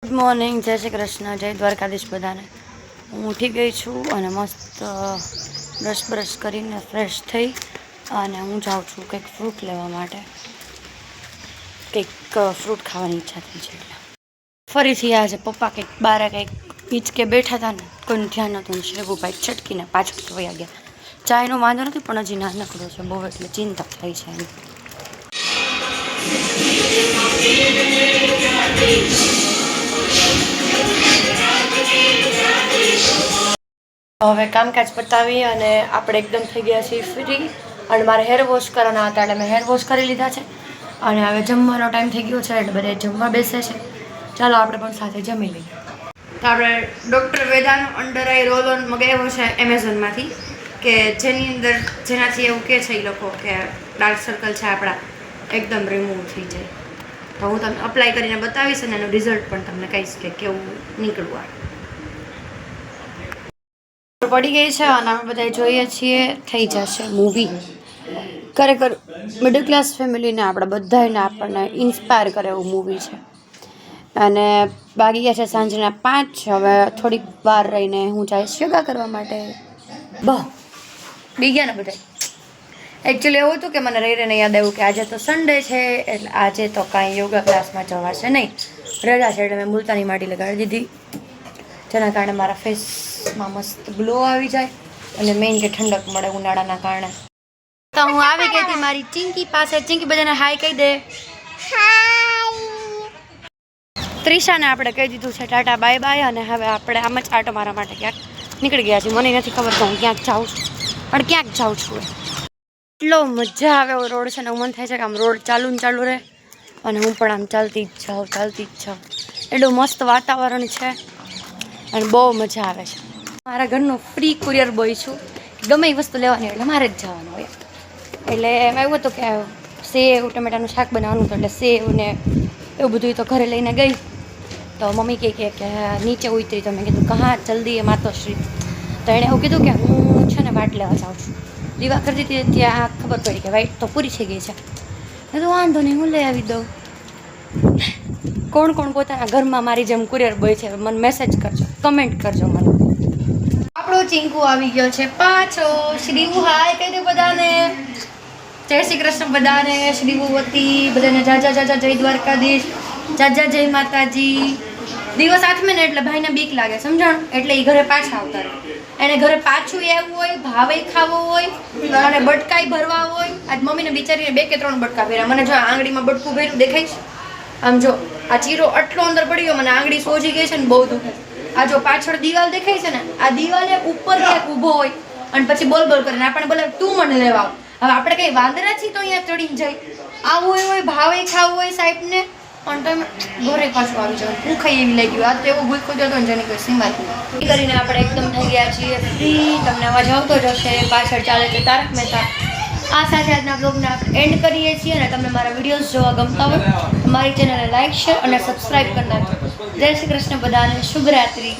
Good morning, જય શ્રી કૃષ્ણ, જય દ્વારકાધીશ બધાને. હું ઉઠી ગઈ છું અને મસ્ત બ્રશ કરીને ફ્રેશ થઈ અને હું જાઉં છું કંઈક ફ્રૂટ લેવા માટે. કંઈક ફ્રૂટ ખાવાની ઈચ્છા થઈ છે એટલે ફરીથી આજે પપ્પા કંઈક બારે કંઈક હિંચકે બેઠા હતા ને કોઈનું ધ્યાન નહોતું. શ્રેગુભાઈ છટકીને પાછળ વયા ગયા. ચાયનો વાંધો નથી પણ હજી નાનકડો છે બહુ એટલે ચિંતા થાય છે એમ. હવે કામકાજ પતાવી અને આપણે એકદમ થઈ ગયા છીએ ફ્રી અને મારે હેર વોશ કરવાના હતા એટલે મેં હેર વોશ કરી લીધા છે અને હવે જમવાનો ટાઈમ થઈ ગયો છે એટલે બધા જમવા બેસે છે. ચાલો આપણે પણ સાથે જમી લઈએ. તો આપણે ડૉક્ટર વેદાનો અંડર આઈ રોલ ઓન મગાવ્યો છે એમેઝોનમાંથી કે જેની અંદર જેનાથી એવું કહે છે એ લોકો કે ડાર્ક સર્કલ છે આપણા એકદમ રિમૂવ થઈ જાય. તો હું તમને અપ્લાય કરીને બતાવીશ અને એનું રિઝલ્ટ પણ તમને કહીશ કે કેવું નીકળવું. પડી ગઈ છે અને અમે બધા જોઈએ છીએ થઈ જશે મૂવી. ખરેખર મિડલ ક્લાસ ફેમિલીને આપણે બધાને આપણને ઇન્સ્પાયર કરે એવું મૂવી છે. અને વાગી ગયા છે સાંજના 5. હવે થોડીક વાર રહીને હું જઈશ યોગા કરવા માટે. બી ગયા ને બધા. એકચ્યુઅલી એવું હતું કે મને રહીને યાદ આવ્યું કે આજે તો સન્ડે છે એટલે આજે તો કાંઈ યોગા ક્લાસમાં જવાશે નહીં, રજા છે. એટલે મેં મુલતાની માટી લગાડી દીધી જેના કારણે મારા ફેસમાં મસ્ત ગ્લો આવી જાય અને મેઇન કે ઠંડક મળે ઉનાળાના કારણે. તો હું આવી ગઈ હતી મારી ચિંકી પાસે. ચિંકી બધાને હાય કહી દે. ત્રિશાને આપણે કહી દીધું છે ટાટા બાય બાય અને હવે આપણે આમ જ આટો મારા માટે ક્યાંક નીકળી ગયા છીએ. મને નથી ખબર તો હું ક્યાંક જાઉં છું પણ ક્યાંક જાઉં છું. એટલો મજા આવે એવો રોડ છે ને મન થાય છે કે આમ રોડ ચાલુ ને ચાલુ રહે અને હું પણ આમ ચાલતી જ જાઉં. એટલું મસ્ત વાતાવરણ છે અને બહુ મજા આવે છે. મારા ઘરનો ફ્રી કુરિયર બોય છું. ગમે એ વસ્તુ લેવાની એટલે મારે જ જવાનું હોય. એટલે એમાં એવું હતું કે સેવ ટમેટાનું શાક બનાવવાનું હતું એટલે સેવ ને એવું બધું તો ઘરે લઈને ગઈ તો મમ્મી કહે કે નીચે ઉતરી. તો મેં કીધું કહા જલ્દી એ માતોશ્રી. તો એણે એવું કીધું કે હું છે ને વાટ લેવા જાઉં છું. દીવા કરતી હતી ત્યાં ખબર પડી કે વાઈટ તો પૂરી થઈ ગઈ છે. મેં તો વાંધો નહીં હું લઈ આવી દઉં. કોણ કોણ પોતાના ઘરમાં મારી જેમ કુરિયર બોય છે મને મેસેજ કરજો, કમેન્ટ કરજો મને. આપણો ચિંકુ આવી ગયો છે પાછો. શ્રીવું હાય કહી દે બધાને. જય શ્રી કૃષ્ણ બધાને. શ્રીવું વતી બધાને જાજા જય દ્વારકાધીશ, જાજા જય માતાજી. દિવસ આઠમે ને એટલે ભાઈને બીક લાગે સમજાણું એટલે એ ઘરે પાછા આવતા રહે. એને ઘરે પાછું એવું હોય, ભાવે ખાવો હોય અને બટકાઈ ભરવા હોય. આજ મમ્મીને બિચારીને 2 કે 3 બટકા ભર્યા. મને જો આંગળીમાં બટકું ભર્યું દેખાય છે આમ જો. આ ચીરો આટલો અંદર પડી ગયો મને આંગળી સોજી ગઈ છે ને બહુ દુખે. આ જો પાછળ દિવાલ દેખાય છે ને આ દિવાલે ઉપર ક્યાંક ઊભો હોય અને પછી બોલ કરીને આપણે બોલે તું મને લેવા આવ. હવે આપણે કંઈ વાંદરા છીએ તો અહીંયા ચડીને જાય. આવું હોય ભાવે ખાવું હોય સાહેબને અને તમે ઘરે પાછું આવી જાવ. હું ખાઈ એવી લાગી આ તો એવો ભૂખો જતો ને જેની કોઈ સીમા નથી. કરીને આપણે એકદમ થઈ ગયા છીએ ફ્રી. તમને અવાજ આવતો જ હશે. પાછળ ચાલે છે તારક મહેતા. આ સાથે આજના બ્લોગને આપણે એન્ડ કરીએ છીએ અને તમને મારા વિડીયોઝ જોવા ગમતા હોય મારી ચેનલને લાઈક, શેર અને સબસ્ક્રાઈબ કરી નાખજો. જય શ્રી કૃષ્ણ બધાને. શુભરાત્રી.